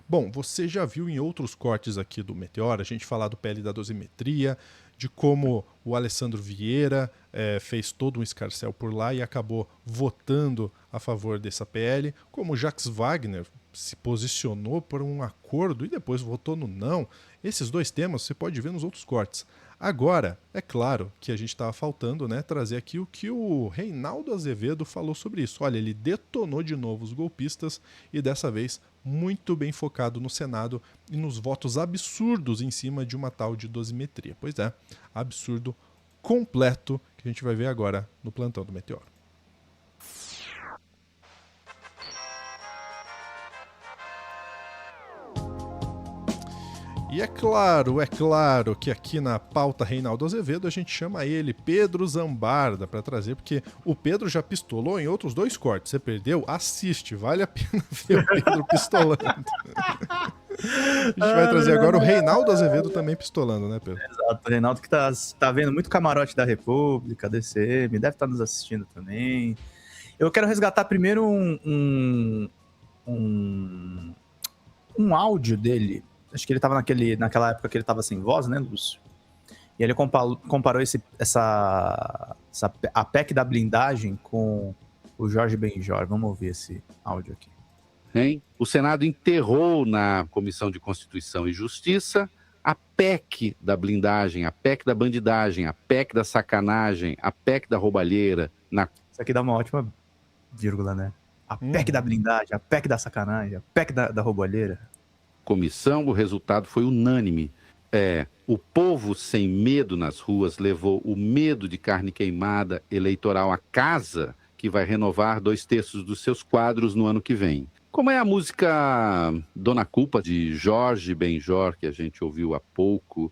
Bom, você já viu em outros cortes aqui do Meteor, a gente falar do PL da dosimetria, de como o Alessandro Vieira fez todo um escarcéu por lá e acabou votando a favor dessa PL, como o Jacques Wagner se posicionou por um acordo e depois votou no não. Esses dois temas você pode ver nos outros cortes. Agora, é claro que a gente estava faltando, né, trazer aqui o que o Reinaldo Azevedo falou sobre isso. Olha, ele detonou de novo os golpistas e dessa vez muito bem focado no Senado e nos votos absurdos em cima de uma tal de dosimetria. Pois é, absurdo completo que a gente vai ver agora no plantão do Meteoro. E é claro que aqui na pauta Reinaldo Azevedo a gente chama ele Pedro Zambarda para trazer, porque o Pedro já pistolou em outros dois cortes. Você perdeu? Assiste, vale a pena ver o Pedro pistolando. A gente vai trazer agora o Reinaldo Azevedo também pistolando, né, Pedro? Exato, o Reinaldo que tá vendo muito Camarote da República, DCM, deve estar nos assistindo também. Eu quero resgatar primeiro um áudio dele. Acho que ele tava naquela época que ele tava sem voz, né, Lúcio? E ele comparou a PEC da blindagem com o Jorge Benjor. Vamos ouvir esse áudio aqui. Hein? O Senado enterrou na Comissão de Constituição e Justiça a PEC da blindagem, a PEC da bandidagem, a PEC da sacanagem, a PEC da roubalheira. Isso aqui dá uma ótima vírgula, né? A PEC da blindagem, a PEC da sacanagem, a PEC da roubalheira. Comissão, o resultado foi unânime. O povo sem medo nas ruas levou o medo de carne queimada eleitoral à casa, que vai renovar 2/3 dos seus quadros no ano que vem. Como é a música Dona Culpa, de Jorge Benjor, que a gente ouviu há pouco,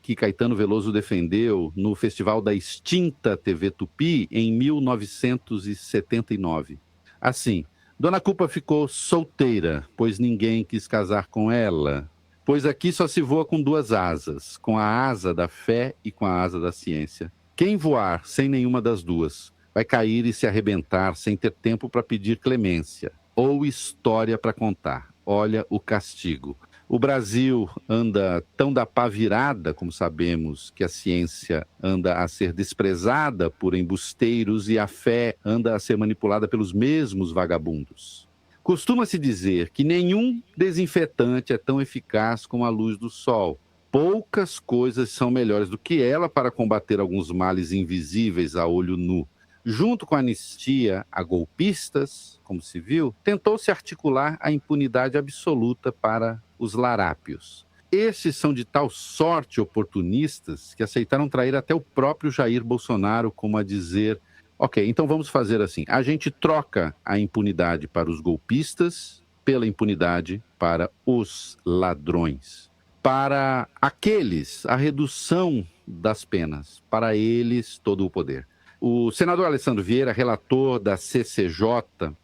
que Caetano Veloso defendeu no festival da extinta TV Tupi em 1979. Assim, Dona Culpa ficou solteira, pois ninguém quis casar com ela. Pois aqui só se voa com duas asas, com a asa da fé e com a asa da ciência. Quem voar sem nenhuma das duas vai cair e se arrebentar sem ter tempo para pedir clemência ou história para contar. Olha o castigo. O Brasil anda tão da pá virada, como sabemos, que a ciência anda a ser desprezada por embusteiros e a fé anda a ser manipulada pelos mesmos vagabundos. Costuma-se dizer que nenhum desinfetante é tão eficaz como a luz do sol. Poucas coisas são melhores do que ela para combater alguns males invisíveis a olho nu. Junto com a anistia a golpistas, como se viu, tentou-se articular a impunidade absoluta para os larápios. Estes são de tal sorte oportunistas que aceitaram trair até o próprio Jair Bolsonaro, como a dizer: ok, então vamos fazer assim, a gente troca a impunidade para os golpistas pela impunidade para os ladrões. Para aqueles, a redução das penas, para eles todo o poder. O senador Alessandro Vieira, relator da CCJ,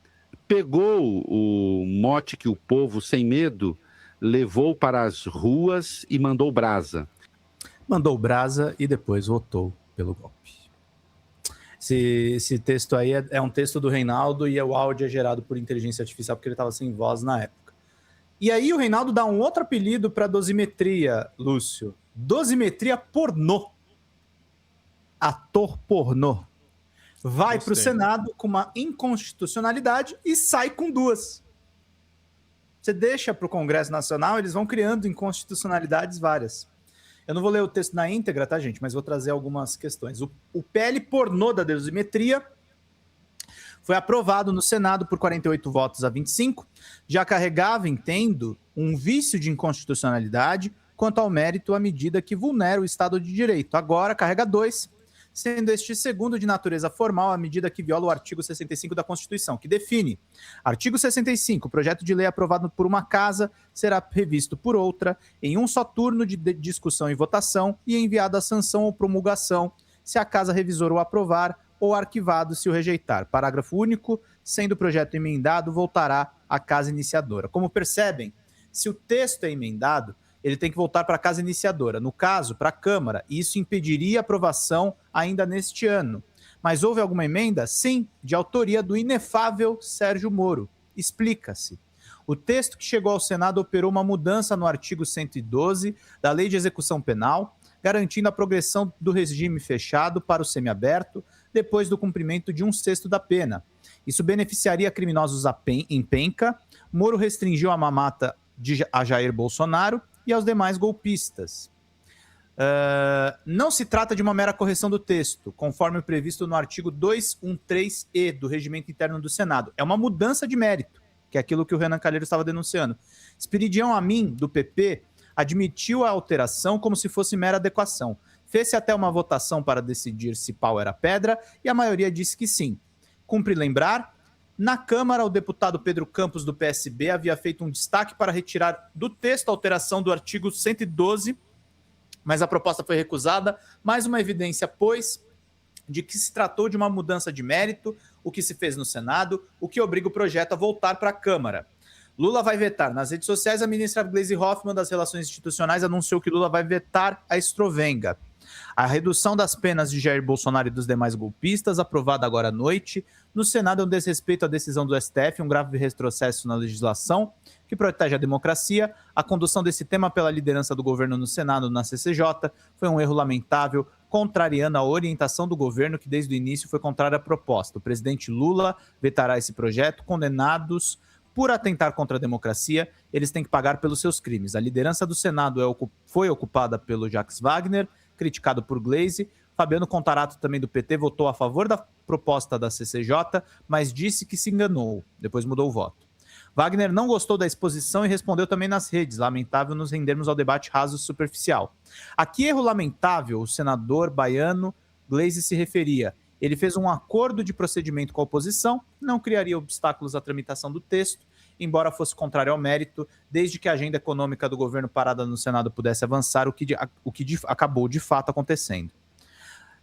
pegou o mote que o povo, sem medo, levou para as ruas e mandou brasa. Mandou brasa e depois votou pelo golpe. Esse texto aí é um texto do Reinaldo e o áudio é gerado por inteligência artificial porque ele estava sem voz na época. E aí o Reinaldo dá um outro apelido para dosimetria, Lúcio. Dosimetria pornô. Ator pornô. Vai para o Senado com uma inconstitucionalidade e sai com duas. Você deixa para o Congresso Nacional, eles vão criando inconstitucionalidades várias. Eu não vou ler o texto na íntegra, tá, gente? Mas vou trazer algumas questões. O PL pornô da dosimetria foi aprovado no Senado por 48 votos a 25. Já carregava, entendo, um vício de inconstitucionalidade quanto ao mérito à medida que vulnera o Estado de Direito. Agora carrega 2, sendo este segundo de natureza formal à medida que viola o artigo 65 da Constituição, que define: artigo 65, o projeto de lei aprovado por uma casa será revisto por outra em um só turno de discussão e votação e enviado à sanção ou promulgação se a casa revisora o aprovar ou arquivado se o rejeitar. Parágrafo único, sendo o projeto emendado, voltará à casa iniciadora. Como percebem, se o texto é emendado, ele tem que voltar para a casa iniciadora, no caso, para a Câmara, e isso impediria a aprovação ainda neste ano. Mas houve alguma emenda? Sim, de autoria do inefável Sérgio Moro. Explica-se. O texto que chegou ao Senado operou uma mudança no artigo 112 da Lei de Execução Penal, garantindo a progressão do regime fechado para o semiaberto depois do cumprimento de 1/6 da pena. Isso beneficiaria criminosos em penca. Moro restringiu a mamata a Jair Bolsonaro e aos demais golpistas. Não se trata de uma mera correção do texto, conforme previsto no artigo 213-E do Regimento Interno do Senado. É uma mudança de mérito, que é aquilo que o Renan Calheiros estava denunciando. Esperidião Amin, do PP, admitiu a alteração como se fosse mera adequação. Fez-se até uma votação para decidir se pau era pedra e a maioria disse que sim. Cumpre lembrar, na Câmara, o deputado Pedro Campos, do PSB, havia feito um destaque para retirar do texto a alteração do artigo 112, mas a proposta foi recusada. Mais uma evidência, pois, de que se tratou de uma mudança de mérito, o que se fez no Senado, o que obriga o projeto a voltar para a Câmara. Lula vai vetar. Nas redes sociais, a ministra Gleisi Hoffmann, das Relações Institucionais, anunciou que Lula vai vetar a estrovenga. A redução das penas de Jair Bolsonaro e dos demais golpistas, aprovada agora à noite, no Senado é um desrespeito à decisão do STF, um grave retrocesso na legislação que protege a democracia. A condução desse tema pela liderança do governo no Senado, na CCJ, foi um erro lamentável, contrariando a orientação do governo, que desde o início foi contrária à proposta. O presidente Lula vetará esse projeto. Condenados por atentar contra a democracia, eles têm que pagar pelos seus crimes. A liderança do Senado foi ocupada pelo Jacques Wagner, criticado por Gleisi. Fabiano Contarato, também do PT, votou a favor da proposta da CCJ, mas disse que se enganou. Depois mudou o voto. Wagner não gostou da exposição e respondeu também nas redes. Lamentável nos rendermos ao debate raso e superficial. A que erro lamentável o senador baiano Gleisi se referia? Ele fez um acordo de procedimento com a oposição, não criaria obstáculos à tramitação do texto, embora fosse contrário ao mérito, desde que a agenda econômica do governo parada no Senado pudesse avançar, o que acabou de fato acontecendo.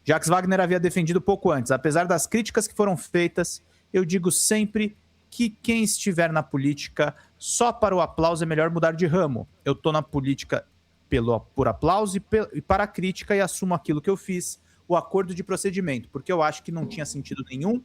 Jacques Wagner havia defendido pouco antes. Apesar das críticas que foram feitas, eu digo sempre que quem estiver na política só para o aplauso é melhor mudar de ramo. Eu estou na política por aplauso e para a crítica, e assumo aquilo que eu fiz, o acordo de procedimento, porque eu acho que não tinha sentido nenhum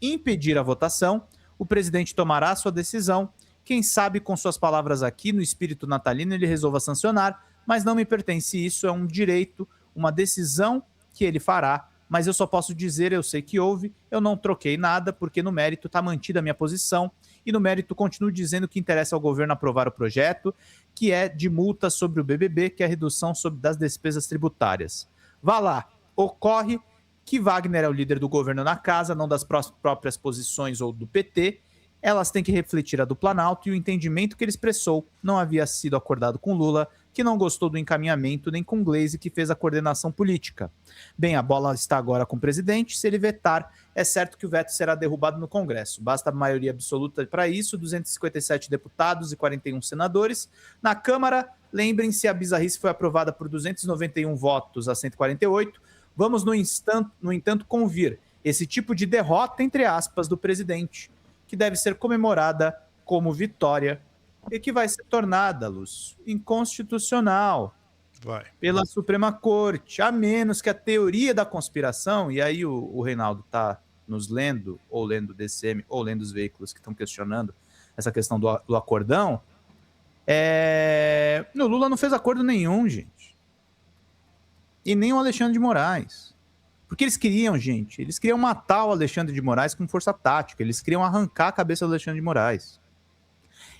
impedir a votação. O presidente tomará a sua decisão. Quem sabe, com suas palavras aqui, no espírito natalino, ele resolva sancionar, mas não me pertence isso, é um direito, uma decisão que ele fará, mas eu só posso dizer, eu sei que houve, eu não troquei nada, porque no mérito está mantida a minha posição, e no mérito continuo dizendo que interessa ao governo aprovar o projeto, que é de multa sobre o BBB, que é a redução das despesas tributárias. Vá lá, ocorre que Wagner é o líder do governo na casa, não das próprias posições ou do PT. Elas têm que refletir a do Planalto, e o entendimento que ele expressou não havia sido acordado com Lula, que não gostou do encaminhamento, nem com Gleisi, que fez a coordenação política. Bem, a bola está agora com o presidente. Se ele vetar, é certo que o veto será derrubado no Congresso. Basta a maioria absoluta para isso, 257 deputados e 41 senadores. Na Câmara, lembrem-se, a bizarrice foi aprovada por 291 votos a 148. Vamos, no entanto, convir esse tipo de derrota, entre aspas, do presidente, que deve ser comemorada como vitória e que vai ser tornada, Lúcio, inconstitucional pela Suprema Corte, a menos que a teoria da conspiração, e aí o Reinaldo está nos lendo, ou lendo o DCM, ou lendo os veículos que estão questionando essa questão do acordão, o Lula não fez acordo nenhum, gente. E nem o Alexandre de Moraes. Porque eles queriam matar o Alexandre de Moraes com força tática, eles queriam arrancar a cabeça do Alexandre de Moraes.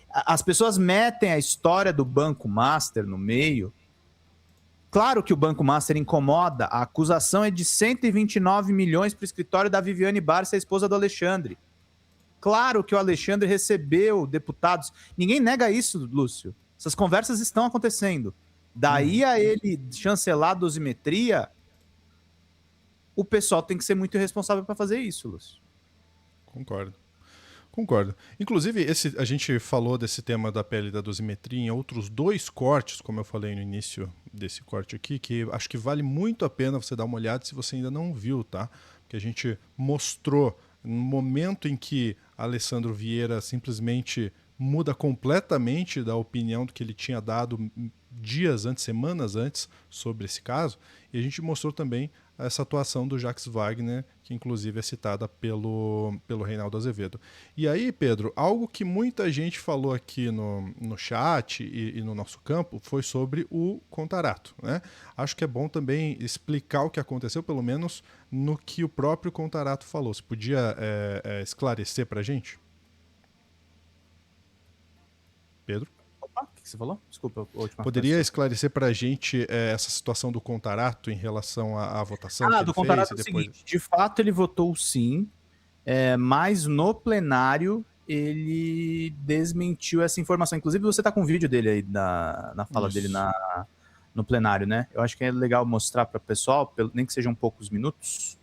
As pessoas metem a história do Banco Master no meio. Claro que o Banco Master incomoda, a acusação é de 129 milhões para o escritório da Viviane Barça, a esposa do Alexandre. Claro que o Alexandre recebeu deputados, ninguém nega isso, Lúcio. Essas conversas estão acontecendo. Daí a ele chancelar a dosimetria, o pessoal tem que ser muito irresponsável para fazer isso, Lúcio. Concordo. Inclusive, a gente falou desse tema da pele da dosimetria em outros 2 cortes, como eu falei no início desse corte aqui, que acho que vale muito a pena você dar uma olhada se você ainda não viu, tá? Porque a gente mostrou no momento em que Alessandro Vieira simplesmente muda completamente da opinião do que ele tinha dado dias antes, semanas antes, sobre esse caso, e a gente mostrou também essa atuação do Jacques Wagner, que inclusive é citada pelo Reinaldo Azevedo. E aí, Pedro, algo que muita gente falou aqui no chat e no nosso campo foi sobre o Contarato, né? Acho que é bom também explicar o que aconteceu, pelo menos no que o próprio Contarato falou. Você podia esclarecer para a gente? Pedro? O que você falou? Desculpa, a última Poderia esclarecer para a gente essa situação do Contarato em relação à votação que ele do Contarato fez? É o seguinte, de fato ele votou sim, mas no plenário ele desmentiu essa informação. Inclusive você está com um vídeo dele aí na fala dele no plenário, né? Eu acho que é legal mostrar para o pessoal, nem que sejam poucos minutos.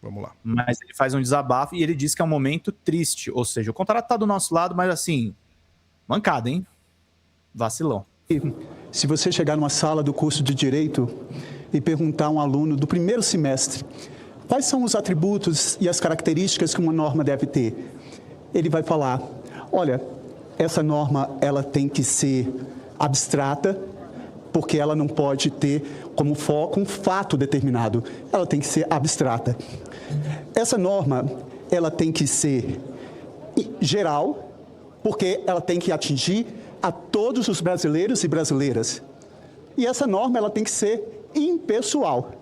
Vamos lá. Mas ele faz um desabafo e ele diz que é um momento triste. Ou seja, o Contarato está do nosso lado, mas assim, mancada, hein? Vacilão. Se você chegar numa sala do curso de Direito e perguntar a um aluno do primeiro semestre quais são os atributos e as características que uma norma deve ter, ele vai falar, olha, essa norma ela tem que ser abstrata, porque ela não pode ter como foco um fato determinado, ela tem que ser abstrata. Essa norma ela tem que ser geral, porque ela tem que atingir a todos os brasileiros e brasileiras. E essa norma ela tem que ser impessoal.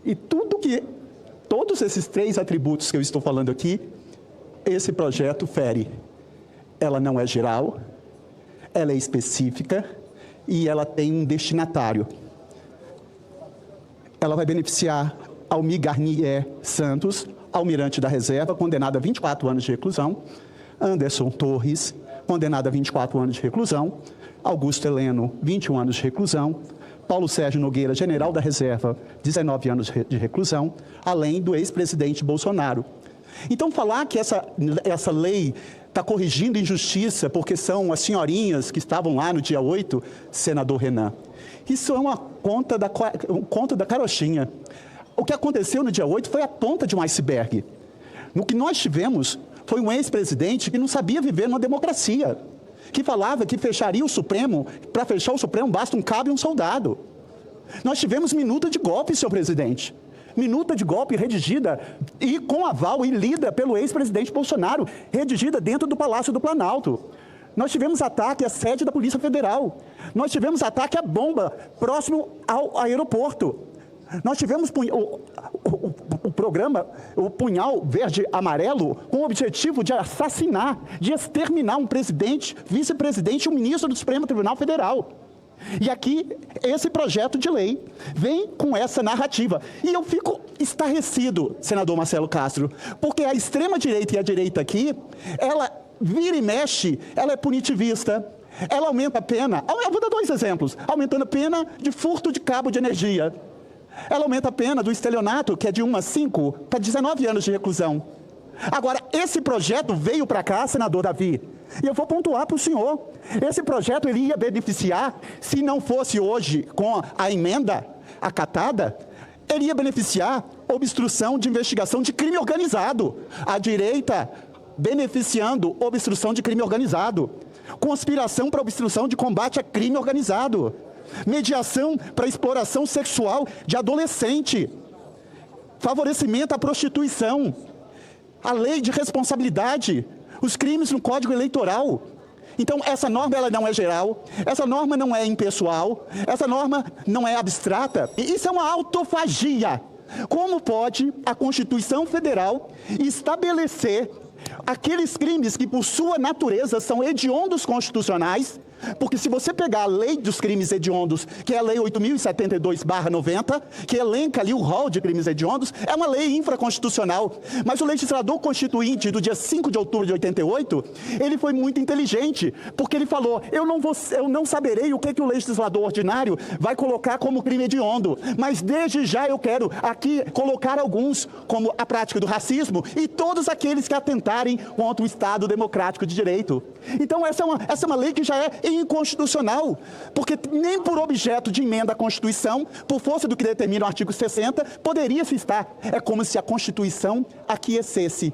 E todos esses 3 atributos que eu estou falando aqui, esse projeto fere. Ela não é geral, ela é específica e ela tem um destinatário. Ela vai beneficiar Almir Garnier Santos, almirante da reserva, condenado a 24 anos de reclusão, Anderson Torres, condenado a 24 anos de reclusão, Augusto Heleno, 21 anos de reclusão, Paulo Sérgio Nogueira, general da reserva, 19 anos de reclusão, além do ex-presidente Bolsonaro. Então, falar que essa lei está corrigindo injustiça porque são as senhorinhas que estavam lá no dia 8, senador Renan, isso é um conto da carochinha. O que aconteceu no dia 8 foi a ponta de um iceberg. No que nós tivemos foi um ex-presidente que não sabia viver numa democracia, que falava que fecharia o Supremo, para fechar o Supremo basta um cabo e um soldado. Nós tivemos minuta de golpe, senhor presidente. Minuta de golpe redigida e com aval e lida pelo ex-presidente Bolsonaro, redigida dentro do Palácio do Planalto. Nós tivemos ataque à sede da Polícia Federal. Nós tivemos ataque à bomba próximo ao aeroporto. Nós tivemos o programa, o Punhal Verde-Amarelo, com o objetivo de assassinar, de exterminar um presidente, vice-presidente e um ministro do Supremo Tribunal Federal. E aqui, esse projeto de lei vem com essa narrativa. E eu fico estarrecido, senador Marcelo Castro, porque a extrema-direita e a direita aqui, ela vira e mexe, ela é punitivista, ela aumenta a pena. Eu vou dar 2 exemplos. Aumentando a pena de furto de cabo de energia. Ela aumenta a pena do estelionato, que é de 1 a 5, para 19 anos de reclusão. Agora, esse projeto veio para cá, senador Davi, e eu vou pontuar para o senhor. Esse projeto ele ia beneficiar, se não fosse hoje com a emenda acatada, ele ia beneficiar obstrução de investigação de crime organizado. A direita beneficiando obstrução de crime organizado. Conspiração para obstrução de combate a crime organizado. Mediação para exploração sexual de adolescente, favorecimento à prostituição, a lei de responsabilidade, os crimes no Código Eleitoral. Então, essa norma ela não é geral, essa norma não é impessoal, essa norma não é abstrata, e isso é uma autofagia. Como pode a Constituição Federal estabelecer aqueles crimes que, por sua natureza, são hediondos constitucionais? Porque se você pegar a lei dos crimes hediondos, que é a lei 8.072/90, que elenca ali o rol de crimes hediondos, é uma lei infraconstitucional. Mas o legislador constituinte do dia 5 de outubro de 88, ele foi muito inteligente, porque ele falou, eu não saberei o que o legislador ordinário vai colocar como crime hediondo, mas desde já eu quero aqui colocar alguns, como a prática do racismo, e todos aqueles que atentarem contra o Estado democrático de direito. Então essa é uma lei que já é inconstitucional, porque nem por objeto de emenda à Constituição, por força do que determina o artigo 60, poderia se estar. É como se a Constituição aquecesse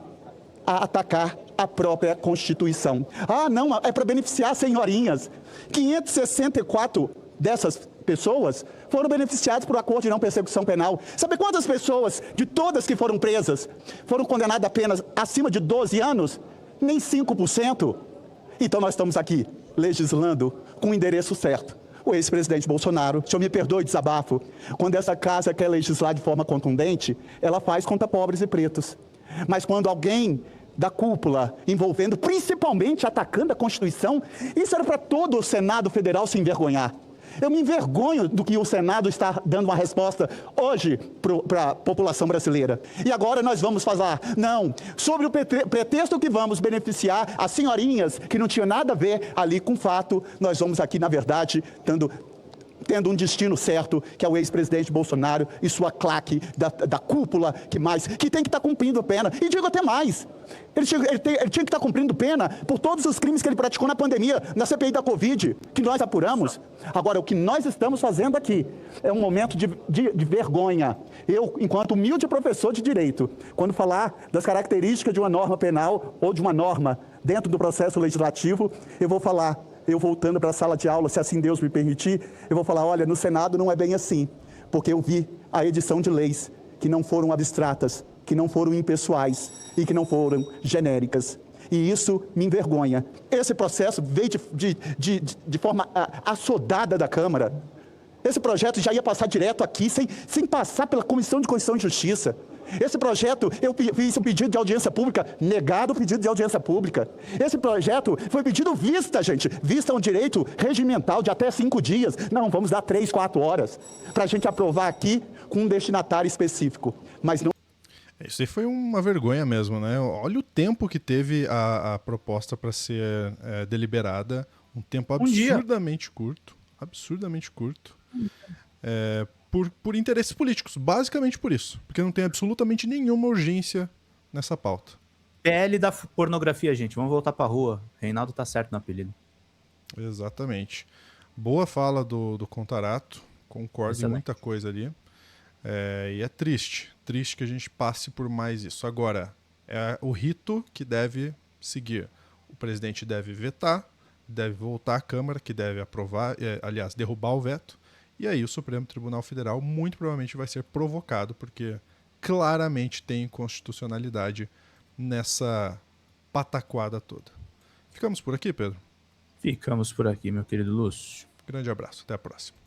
a atacar a própria Constituição. Ah, não, é para beneficiar senhorinhas. 564 dessas pessoas foram beneficiadas por acordo de não persecução penal. Sabe quantas pessoas, de todas que foram presas, foram condenadas a penas acima de 12 anos? Nem 5%. Então nós estamos aqui, legislando com o endereço certo. O ex-presidente Bolsonaro, o senhor me perdoe o desabafo, quando essa casa quer legislar de forma contundente, ela faz contra pobres e pretos. Mas quando alguém da cúpula, envolvendo, principalmente atacando a Constituição, isso era para todo o Senado Federal se envergonhar. Eu me envergonho do que o Senado está dando uma resposta hoje para a população brasileira. E agora nós vamos falar, não, sobre o pretexto que vamos beneficiar as senhorinhas que não tinham nada a ver ali com o fato, nós vamos aqui, na verdade, tendo um destino certo, que é o ex-presidente Bolsonaro e sua claque da cúpula que tem que estar cumprindo pena. E digo até mais, ele tinha que estar cumprindo pena por todos os crimes que ele praticou na pandemia, na CPI da Covid, que nós apuramos. Agora, o que nós estamos fazendo aqui é um momento de vergonha. Eu, enquanto humilde professor de direito, quando falar das características de uma norma penal ou de uma norma dentro do processo legislativo, eu vou falar, eu voltando para a sala de aula, se assim Deus me permitir, eu vou falar, olha, no Senado não é bem assim, porque eu vi a edição de leis que não foram abstratas, que não foram impessoais e que não foram genéricas. E isso me envergonha. Esse processo veio de forma assodada da Câmara. Esse projeto já ia passar direto aqui, sem passar pela Comissão de Constituição e Justiça. Esse projeto, eu fiz um pedido de audiência pública, negado o pedido de audiência pública. Esse projeto foi pedido vista, gente. Vista é um direito regimental de até 5 dias. Não, vamos dar 3, 4 horas para a gente aprovar aqui com um destinatário específico. Mas não... Isso aí foi uma vergonha mesmo, né? Olha o tempo que teve a proposta para ser deliberada. Um tempo absurdamente curto. Absurdamente curto. Por interesses políticos, basicamente por isso. Porque não tem absolutamente nenhuma urgência nessa pauta. PL da pornografia, gente. Vamos voltar pra rua. Reinaldo tá certo no apelido. Exatamente. Boa fala do Contarato. Concordo em muita coisa ali. E é triste. Triste que a gente passe por mais isso. Agora, é o rito que deve seguir. O presidente deve vetar, deve voltar à Câmara, que deve aprovar, aliás, derrubar o veto. E aí o Supremo Tribunal Federal muito provavelmente vai ser provocado, porque claramente tem inconstitucionalidade nessa pataquada toda. Ficamos por aqui, Pedro? Ficamos por aqui, meu querido Lúcio. Grande abraço, até a próxima.